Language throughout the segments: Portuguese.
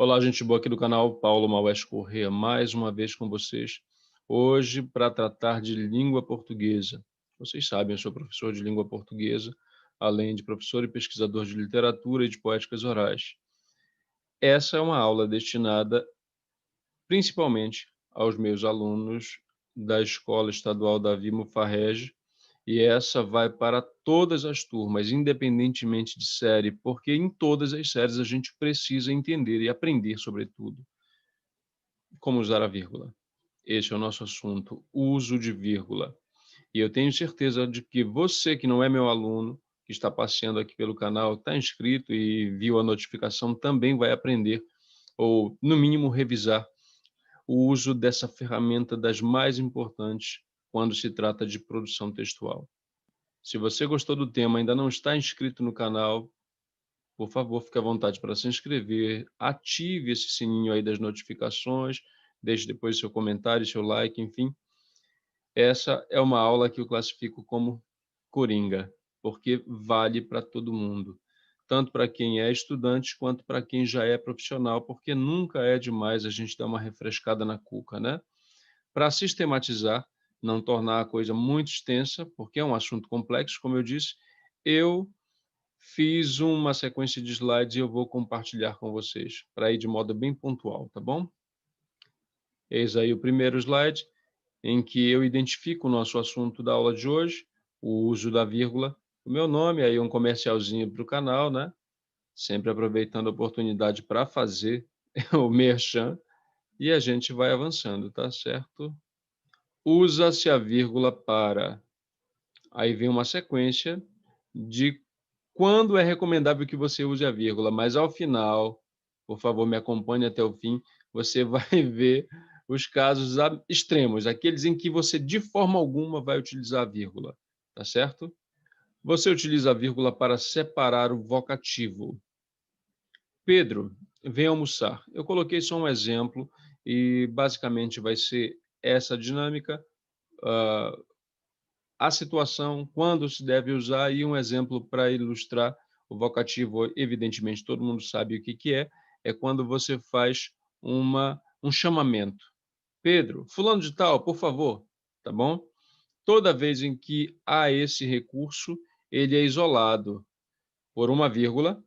Olá, gente boa aqui do canal Paulo Maués Corrêa, mais uma vez com vocês, hoje para tratar de língua portuguesa. Vocês sabem, eu sou professor de língua portuguesa, além de professor e pesquisador de literatura e de poéticas orais. Essa é uma aula destinada principalmente aos meus alunos da Escola Estadual Davi Mufarrege, e essa vai para todas as turmas, independentemente de série, porque em todas as séries a gente precisa entender e aprender, sobretudo, como usar a vírgula. Este é o nosso assunto, uso de vírgula. E eu tenho certeza de que você que não é meu aluno, que está passeando aqui pelo canal, está inscrito e viu a notificação, também vai aprender, ou no mínimo revisar, o uso dessa ferramenta das mais importantes quando se trata de produção textual. Se você gostou do tema e ainda não está inscrito no canal, por favor, fique à vontade para se inscrever, ative esse sininho aí das notificações, deixe depois seu comentário, seu like, enfim. Essa é uma aula que eu classifico como coringa, porque vale para todo mundo, tanto para quem é estudante quanto para quem já é profissional, porque nunca é demais a gente dar uma refrescada na cuca, né? Para sistematizar, não tornar a coisa muito extensa, porque é um assunto complexo, como eu disse, eu fiz uma sequência de slides e eu vou compartilhar com vocês, para ir de modo bem pontual, tá bom? Eis aí o primeiro slide, em que eu identifico o nosso assunto da aula de hoje, o uso da vírgula, o meu nome, aí um comercialzinho para o canal, né? Sempre aproveitando a oportunidade para fazer o merchan, e a gente vai avançando, tá certo? Usa-se a vírgula para... Aí vem uma sequência de quando é recomendável que você use a vírgula, mas ao final, por favor, me acompanhe até o fim, você vai ver os casos extremos, aqueles em que você de forma alguma vai utilizar a vírgula, tá certo? Você utiliza a vírgula para separar o vocativo. Pedro, vem almoçar. Eu coloquei só um exemplo e basicamente vai ser essa dinâmica, a situação, quando se deve usar e um exemplo para ilustrar o vocativo, evidentemente todo mundo sabe o que que é quando você faz um chamamento. Pedro, fulano de tal, por favor, tá bom? Toda vez em que há esse recurso, ele é isolado por uma vírgula,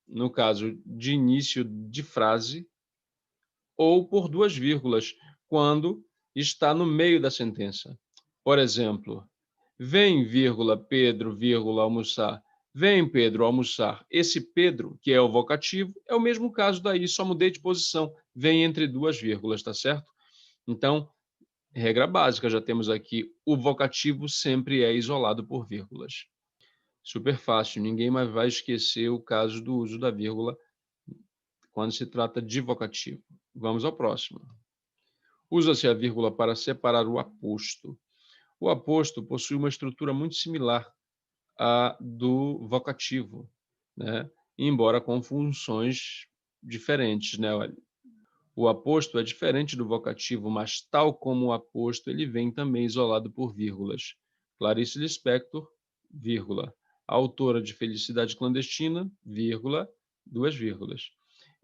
no caso de início de frase, ou por duas vírgulas, quando está no meio da sentença. Por exemplo, vem, vírgula, Pedro, vírgula, almoçar. Vem, Pedro, almoçar. Esse Pedro, que é o vocativo, é o mesmo caso daí, só mudei de posição. Vem entre duas vírgulas, tá certo? Então, regra básica, já temos aqui, o vocativo sempre é isolado por vírgulas. Super fácil, ninguém mais vai esquecer o caso do uso da vírgula quando se trata de vocativo. Vamos ao próximo. Usa-se a vírgula para separar o aposto. O aposto possui uma estrutura muito similar à do vocativo, né? Embora com funções diferentes, né? Olha, o aposto é diferente do vocativo, mas tal como o aposto, ele vem também isolado por vírgulas. Clarice Lispector, vírgula, autora de Felicidade Clandestina, vírgula, duas vírgulas.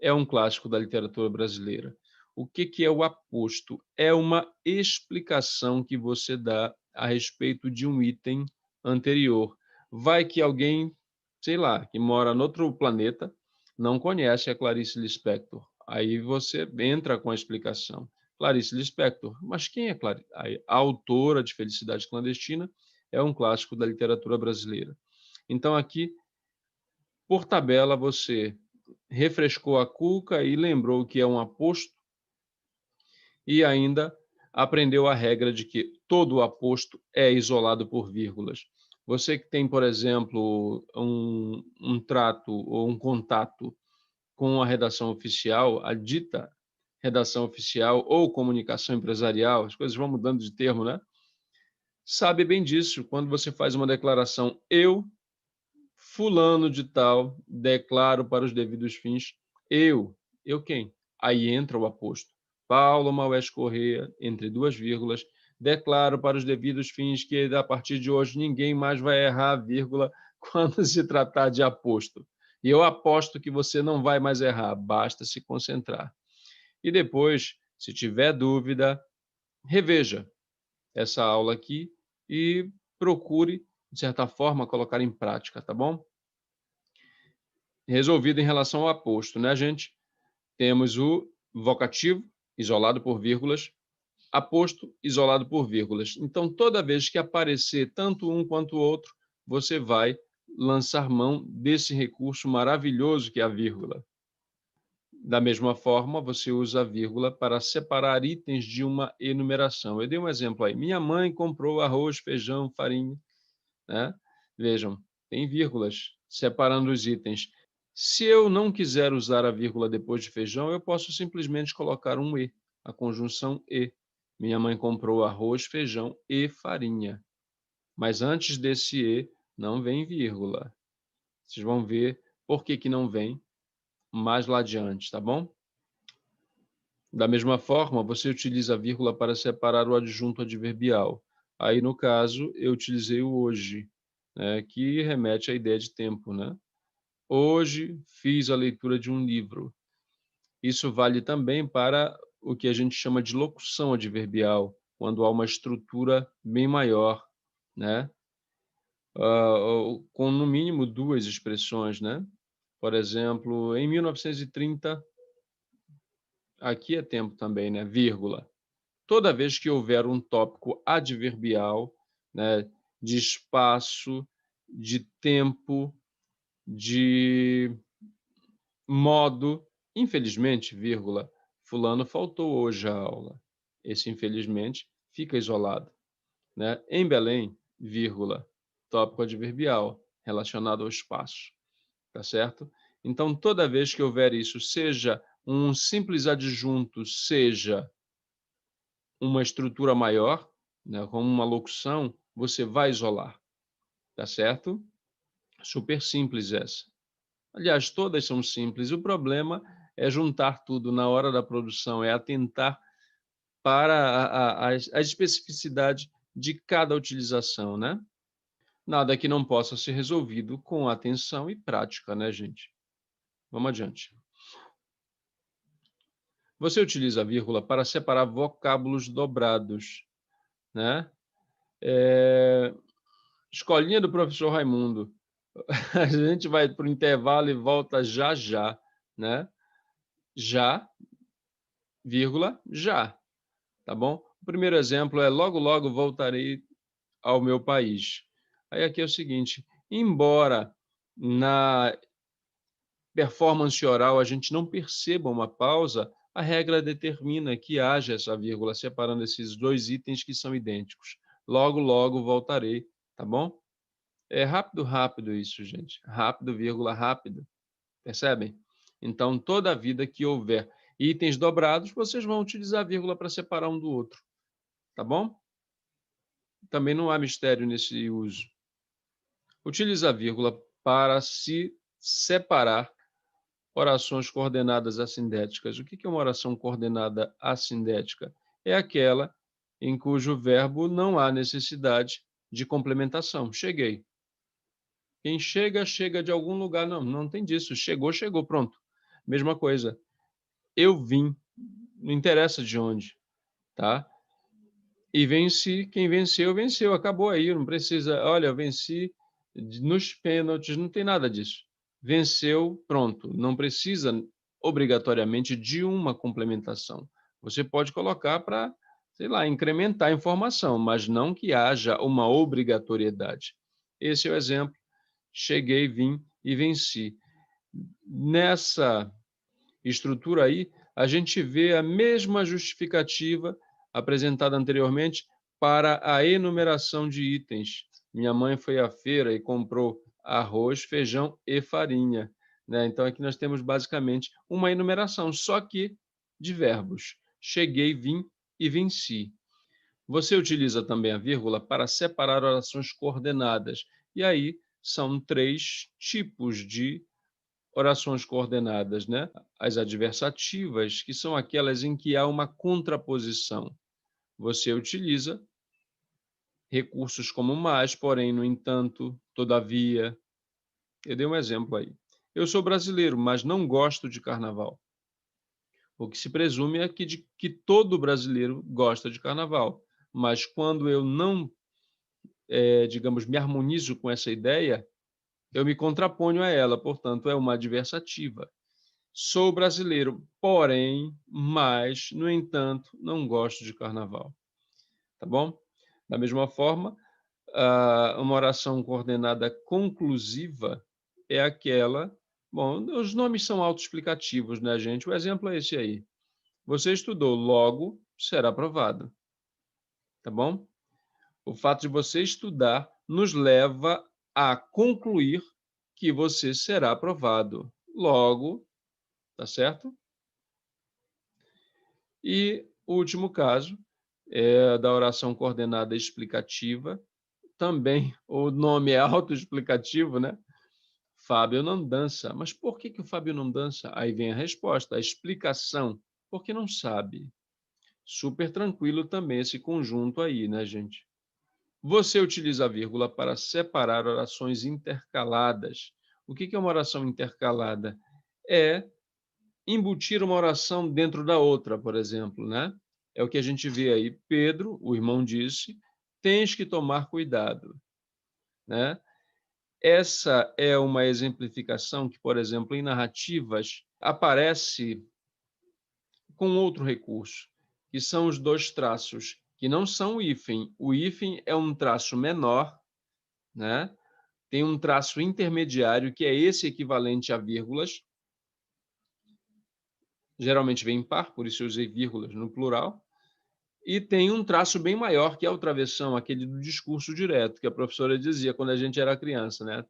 É um clássico da literatura brasileira. O que que é o aposto? É uma explicação que você dá a respeito de um item anterior. Vai que alguém, sei lá, que mora em outro planeta, não conhece a Clarice Lispector. Aí você entra com a explicação. Clarice Lispector, mas quem é Clarice? A autora de Felicidade Clandestina é um clássico da literatura brasileira. Então aqui, por tabela, você refrescou a cuca e lembrou que é um aposto e ainda aprendeu a regra de que todo aposto é isolado por vírgulas. Você que tem, por exemplo, um trato ou um contato com a redação oficial, a dita redação oficial ou comunicação empresarial, as coisas vão mudando de termo, né? Sabe bem disso, quando você faz uma declaração, eu, fulano de tal, declaro para os devidos fins, eu quem? Aí entra o aposto. Paulo Maués Corrêa, entre duas vírgulas, declaro para os devidos fins que a partir de hoje ninguém mais vai errar a vírgula quando se tratar de aposto. E eu aposto que você não vai mais errar, basta se concentrar. E depois, se tiver dúvida, reveja essa aula aqui e procure, de certa forma, colocar em prática, tá bom? Resolvido em relação ao aposto, né, gente? Temos o vocativo, isolado por vírgulas, aposto, isolado por vírgulas. Então, toda vez que aparecer tanto um quanto o outro, você vai lançar mão desse recurso maravilhoso que é a vírgula. Da mesma forma, você usa a vírgula para separar itens de uma enumeração. Eu dei um exemplo aí. Minha mãe comprou arroz, feijão, farinha, né? Vejam, tem vírgulas separando os itens. Se eu não quiser usar a vírgula depois de feijão, eu posso simplesmente colocar um e, a conjunção e. Minha mãe comprou arroz, feijão e farinha. Mas antes desse e, não vem vírgula. Vocês vão ver por que que não vem mais lá adiante, tá bom? Da mesma forma, você utiliza a vírgula para separar o adjunto adverbial. Aí, no caso, eu utilizei o hoje, né, que remete à ideia de tempo, né? Hoje fiz a leitura de um livro. Isso vale também para o que a gente chama de locução adverbial, quando há uma estrutura bem maior, né? Com no mínimo duas expressões, né? Por exemplo, em 1930, aqui é tempo também, né? Vírgula. Toda vez que houver um tópico adverbial, né, de espaço, de tempo, de modo, infelizmente, vírgula, fulano faltou hoje à aula. Esse infelizmente fica isolado, né? Em Belém, vírgula, tópico adverbial relacionado ao espaço, tá certo? Então, toda vez que houver isso, seja um simples adjunto, seja uma estrutura maior, né, como uma locução, você vai isolar, tá certo? Super simples essa. Aliás, todas são simples. O problema é juntar tudo na hora da produção, é atentar para a especificidade de cada utilização, né? Nada que não possa ser resolvido com atenção e prática, né, gente? Vamos adiante. Você utiliza a vírgula para separar vocábulos dobrados, né? Escolinha do professor Raimundo. A gente vai para o intervalo e volta já já, né? Já, vírgula, já, tá bom? O primeiro exemplo é logo, logo voltarei ao meu país. Aí aqui é o seguinte, embora na performance oral a gente não perceba uma pausa, a regra determina que haja essa vírgula separando esses dois itens que são idênticos. Logo, logo voltarei, tá bom? É rápido, rápido isso, gente. Rápido, vírgula, rápido. Percebem? Então, toda vida que houver itens dobrados, vocês vão utilizar a vírgula para separar um do outro. Tá bom? Também não há mistério nesse uso. Utiliza a vírgula para se separar orações coordenadas assindéticas. O que é uma oração coordenada assindética? É aquela em cujo verbo não há necessidade de complementação. Cheguei. Quem chega, chega de algum lugar. Não, não tem disso. Chegou, chegou, pronto. Mesma coisa. Eu vim, não interessa de onde, tá? E venci, quem venceu, venceu, acabou aí, não precisa, olha, eu venci nos pênaltis, não tem nada disso. Venceu, pronto, não precisa obrigatoriamente de uma complementação. Você pode colocar para, sei lá, incrementar a informação, mas não que haja uma obrigatoriedade. Esse é o exemplo. Cheguei, vim e venci. Nessa estrutura aí, a gente vê a mesma justificativa apresentada anteriormente para a enumeração de itens. Minha mãe foi à feira e comprou arroz, feijão e farinha, né? Então aqui nós temos basicamente uma enumeração, só que de verbos. Cheguei, vim e venci. Você utiliza também a vírgula para separar orações coordenadas. E aí são três tipos de orações coordenadas, né? As adversativas, que são aquelas em que há uma contraposição. Você utiliza recursos como mas, porém, no entanto, todavia. Eu dei um exemplo aí. Eu sou brasileiro, mas não gosto de carnaval. O que se presume é que todo brasileiro gosta de carnaval, mas quando eu não, digamos, me harmonizo com essa ideia, eu me contraponho a ela, portanto, é uma adversativa. Sou brasileiro, porém, mas, no entanto, não gosto de carnaval, tá bom? Da mesma forma, uma oração coordenada conclusiva é aquela. Bom, os nomes são autoexplicativos, né, gente? O exemplo é esse aí. Você estudou, logo será aprovado, tá bom? O fato de você estudar nos leva a concluir que você será aprovado. Logo, tá certo? E o último caso é da oração coordenada explicativa. Também o nome é autoexplicativo, né? Fábio não dança. Mas por que o Fábio não dança? Aí vem a resposta, a explicação. Porque não sabe. Super tranquilo também esse conjunto aí, né, gente? Você utiliza a vírgula para separar orações intercaladas. O que é uma oração intercalada? É embutir uma oração dentro da outra, por exemplo, né? É o que a gente vê aí. Pedro, o irmão, disse: tens que tomar cuidado, né? Essa é uma exemplificação que, por exemplo, em narrativas aparece com outro recurso, que são os dois traços, que não são o hífen. O hífen é um traço menor, né? Tem um traço intermediário, que é esse equivalente a vírgulas. Geralmente vem em par, por isso eu usei vírgulas no plural. E tem um traço bem maior, que é o travessão, aquele do discurso direto, que a professora dizia quando a gente era criança, né?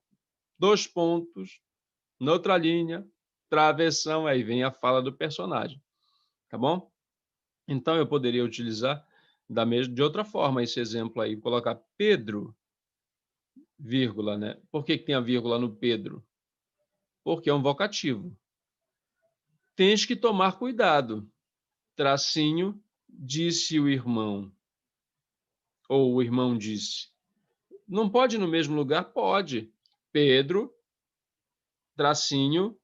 2 pontos, noutra linha, travessão, aí vem a fala do personagem, tá bom? Então, eu poderia utilizar de outra forma esse exemplo aí, colocar Pedro, vírgula, né? Por que tem a vírgula no Pedro? Porque é um vocativo. Tens que tomar cuidado. Tracinho, disse o irmão. Ou o irmão disse. Não pode ir no mesmo lugar? Pode. Pedro, tracinho,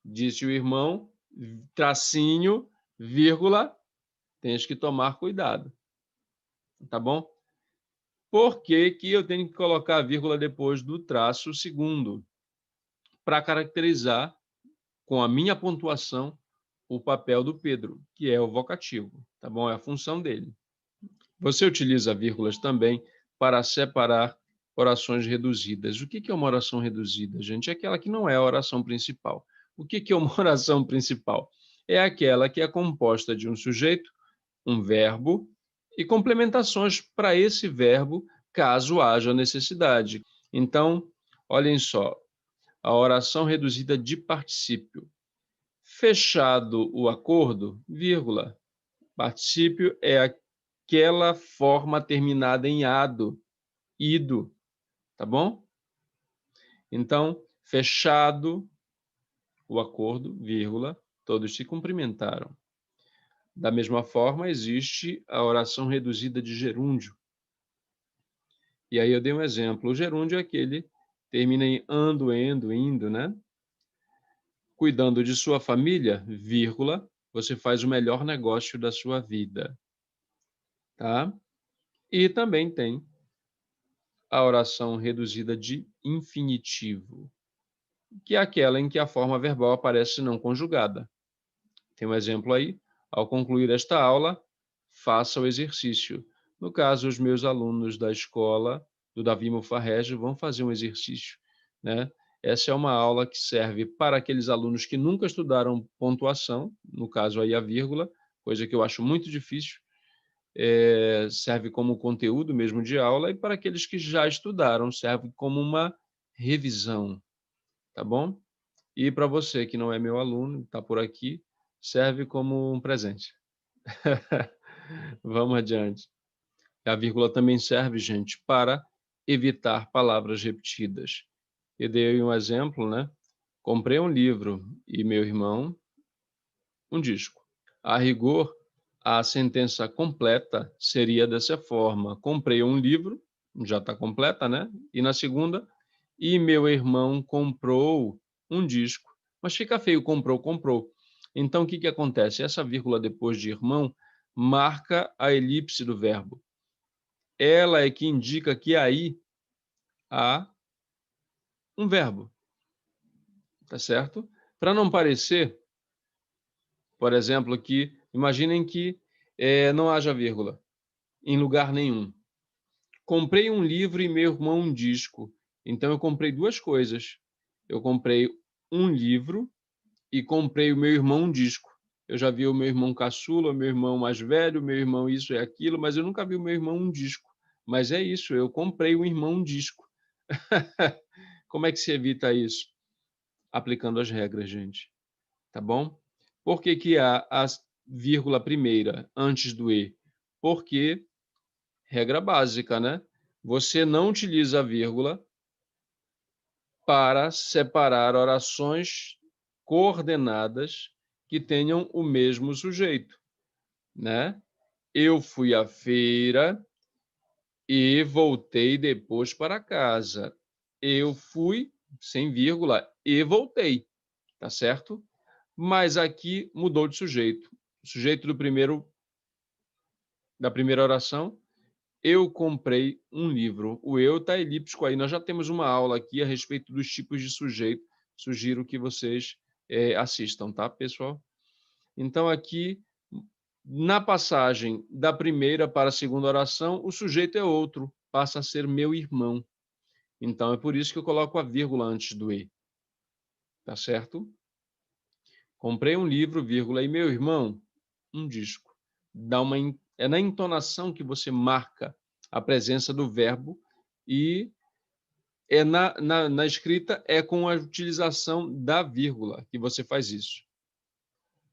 disse o irmão, tracinho, vírgula, tens que tomar cuidado. Tá bom? Por que que eu tenho que colocar a vírgula depois do traço segundo? Para caracterizar, com a minha pontuação, o papel do Pedro, que é o vocativo, tá bom? É a função dele. Você utiliza vírgulas também para separar orações reduzidas. O que é uma oração reduzida, gente? É aquela que não é a oração principal. O que é uma oração principal? É aquela que é composta de um sujeito, um verbo e complementações para esse verbo, caso haja necessidade. Então, olhem só, a oração reduzida de particípio. Fechado o acordo, vírgula. Particípio é aquela forma terminada em ado, ido, tá bom? Então, fechado o acordo, vírgula, todos se cumprimentaram. Da mesma forma, existe a oração reduzida de gerúndio. E aí eu dei um exemplo. O gerúndio é aquele termina em ando, endo, indo, né? Cuidando de sua família, vírgula, você faz o melhor negócio da sua vida, tá? E também tem a oração reduzida de infinitivo, que é aquela em que a forma verbal aparece não conjugada. Tem um exemplo aí. Ao concluir esta aula, faça o exercício. No caso, os meus alunos da escola do Davi Mufarrege vão fazer um exercício, né? Essa é uma aula que serve para aqueles alunos que nunca estudaram pontuação, no caso aí a vírgula, coisa que eu acho muito difícil, serve como conteúdo mesmo de aula, e para aqueles que já estudaram, serve como uma revisão, tá bom? E para você que não é meu aluno, está por aqui, serve como um presente. Vamos adiante. A vírgula também serve, gente, para evitar palavras repetidas. Eu dei um exemplo, né? Comprei um livro e meu irmão um disco. A rigor, a sentença completa seria dessa forma: comprei um livro, já está completa, né? E na segunda, e meu irmão comprou um disco. Mas fica feio, comprou, comprou. Então, o que acontece? Essa vírgula depois de irmão marca a elipse do verbo. Ela é que indica que aí há um verbo, tá certo? Para não parecer, por exemplo, que imaginem que não haja vírgula em lugar nenhum. Comprei um livro e meu irmão um disco. Então, eu comprei duas coisas. Eu comprei um livro e comprei o meu irmão um disco. Eu já vi o meu irmão caçula, o meu irmão mais velho, o meu irmão isso e aquilo, mas eu nunca vi o meu irmão um disco. Mas é isso, eu comprei o irmão um disco. Como é que se evita isso? Aplicando as regras, gente. Tá bom? Por que que há a vírgula primeira antes do e? Porque, regra básica, né? Você não utiliza a vírgula para separar orações coordenadas que tenham o mesmo sujeito, né? Eu fui à feira e voltei depois para casa. Eu fui, sem vírgula, e voltei, tá certo? Mas aqui mudou de sujeito. O sujeito da primeira oração, eu comprei um livro. O eu está elíptico aí. Nós já temos uma aula aqui a respeito dos tipos de sujeito. Sugiro que vocês assistam, tá, pessoal? Então, aqui, na passagem da primeira para a segunda oração, o sujeito é outro, passa a ser meu irmão. Então, é por isso que eu coloco a vírgula antes do e. Tá certo? Comprei um livro, vírgula, e meu irmão, um disco. É na entonação que você marca a presença do verbo e na escrita é com a utilização da vírgula que você faz isso.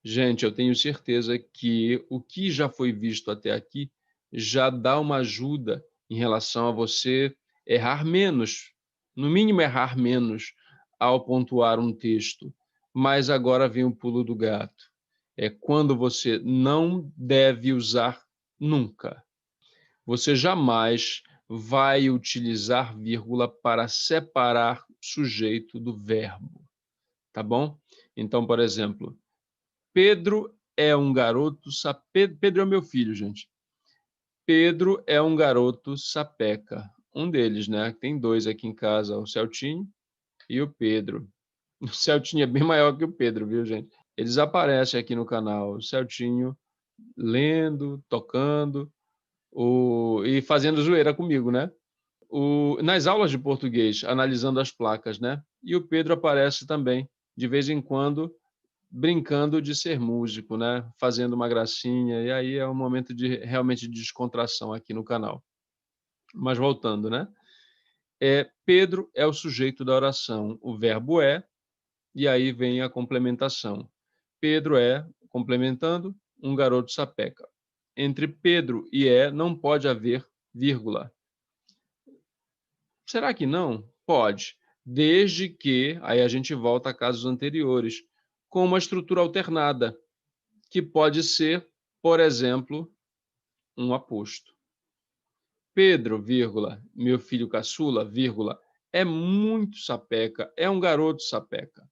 Gente, eu tenho certeza que o que já foi visto até aqui já dá uma ajuda em relação a você errar menos, no mínimo errar menos ao pontuar um texto. Mas agora vem o pulo do gato. É quando você não deve usar nunca. Você jamais vai utilizar vírgula para separar sujeito do verbo, tá bom? Então, por exemplo, Pedro é um garoto Pedro é meu filho, gente. Pedro é um garoto sapeca. Um deles, né? Tem dois aqui em casa, o Celtinho e o Pedro. O Celtinho é bem maior que o Pedro, viu, gente? Eles aparecem aqui no canal. O Celtinho lendo, tocando e fazendo zoeira comigo, né? Nas aulas de português, analisando as placas, né? E o Pedro aparece também, de vez em quando, brincando de ser músico, né? Fazendo uma gracinha, e aí é um momento realmente de descontração aqui no canal. Mas voltando, né? Pedro é o sujeito da oração, o verbo é, e aí vem a complementação. Pedro é, complementando, um garoto sapeca. Entre Pedro e não pode haver vírgula. Será que não? Pode, desde que, aí a gente volta a casos anteriores, com uma estrutura alternada, que pode ser, por exemplo, um aposto. Pedro, vírgula, meu filho caçula, vírgula, é muito sapeca, é um garoto sapeca,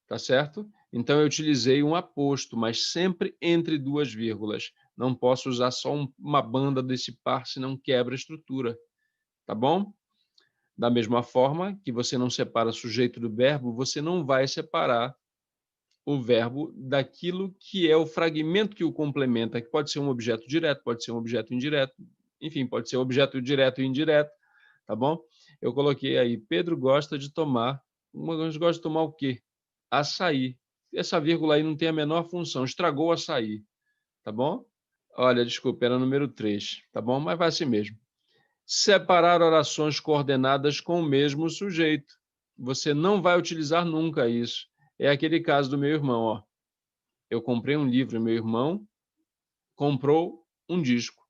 tá certo? Então eu utilizei um aposto, mas sempre entre duas vírgulas. Não posso usar só uma banda desse par, senão quebra a estrutura, tá bom? Da mesma forma que você não separa sujeito do verbo, você não vai separar o verbo daquilo que é o fragmento que o complementa, que pode ser um objeto direto, pode ser um objeto indireto, enfim, pode ser objeto direto e indireto, tá bom? Eu coloquei aí, Pedro gosta de tomar, mas gosta de tomar o quê? Açaí. Essa vírgula aí não tem a menor função, estragou o açaí, tá bom? Olha, desculpa, era número 3, tá bom? Mas vai assim mesmo. Separar orações coordenadas com o mesmo sujeito. Você não vai utilizar nunca isso. É aquele caso do meu irmão, ó. Eu comprei um livro, meu irmão comprou um disco.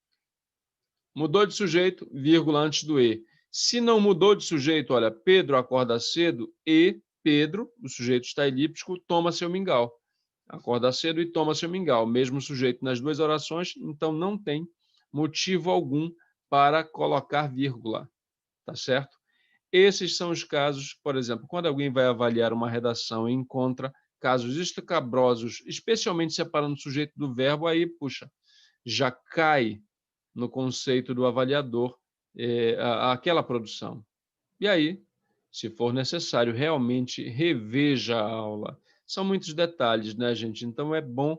Mudou de sujeito, vírgula antes do e. Se não mudou de sujeito, olha, Pedro acorda cedo e Pedro, o sujeito está elíptico, toma seu mingau. Acorda cedo e toma seu mingau. Mesmo sujeito nas duas orações, então não tem motivo algum para colocar vírgula, tá certo? Esses são os casos, por exemplo, quando alguém vai avaliar uma redação e encontra casos escabrosos, especialmente separando o sujeito do verbo, aí, puxa, já cai no conceito do avaliador, aquela produção. E aí, se for necessário, realmente reveja a aula. São muitos detalhes, né, gente? Então é bom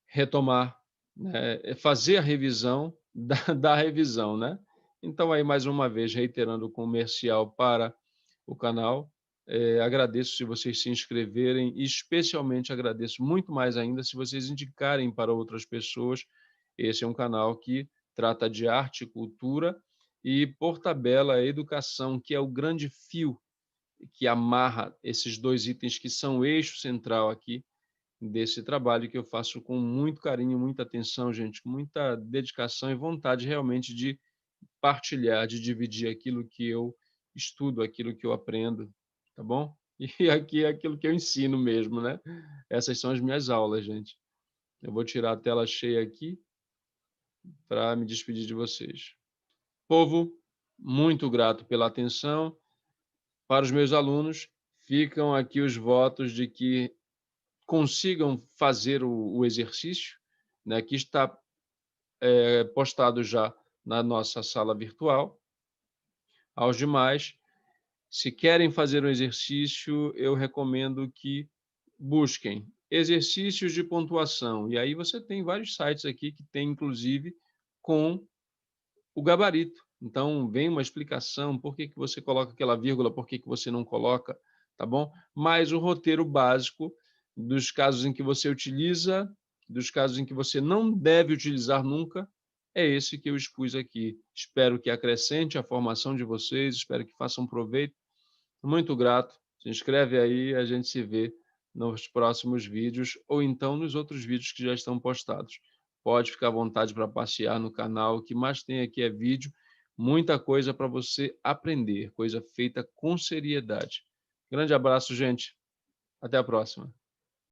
retomar, né, fazer a revisão da revisão, né. Então aí, mais uma vez, reiterando o comercial para o canal, agradeço se vocês se inscreverem e especialmente agradeço muito mais ainda se vocês indicarem para outras pessoas. Esse é um canal que trata de arte e cultura e, por tabela, a educação, que é o grande fio que amarra esses 2 itens que são o eixo central aqui desse trabalho que eu faço com muito carinho, muita atenção, gente, com muita dedicação e vontade realmente de partilhar, de dividir aquilo que eu estudo, aquilo que eu aprendo, tá bom? E aqui é aquilo que eu ensino mesmo, né? Essas são as minhas aulas, gente. Eu vou tirar a tela cheia aqui para me despedir de vocês. Povo, muito grato pela atenção. Para os meus alunos, ficam aqui os votos de que consigam fazer o exercício, né, que está postado já na nossa sala virtual. Aos demais, se querem fazer um exercício, eu recomendo que busquem exercícios de pontuação. E aí você tem vários sites aqui que tem, inclusive, com o gabarito. Então, vem uma explicação, por que que você coloca aquela vírgula, por que que você não coloca, tá bom? Mas o roteiro básico dos casos em que você utiliza, dos casos em que você não deve utilizar nunca, é esse que eu expus aqui. Espero que acrescente a formação de vocês, espero que façam proveito. Muito grato. Se inscreve aí, a gente se vê nos próximos vídeos ou então nos outros vídeos que já estão postados. Pode ficar à vontade para passear no canal. O que mais tem aqui é vídeo, muita coisa para você aprender, coisa feita com seriedade. Grande abraço, gente. Até a próxima.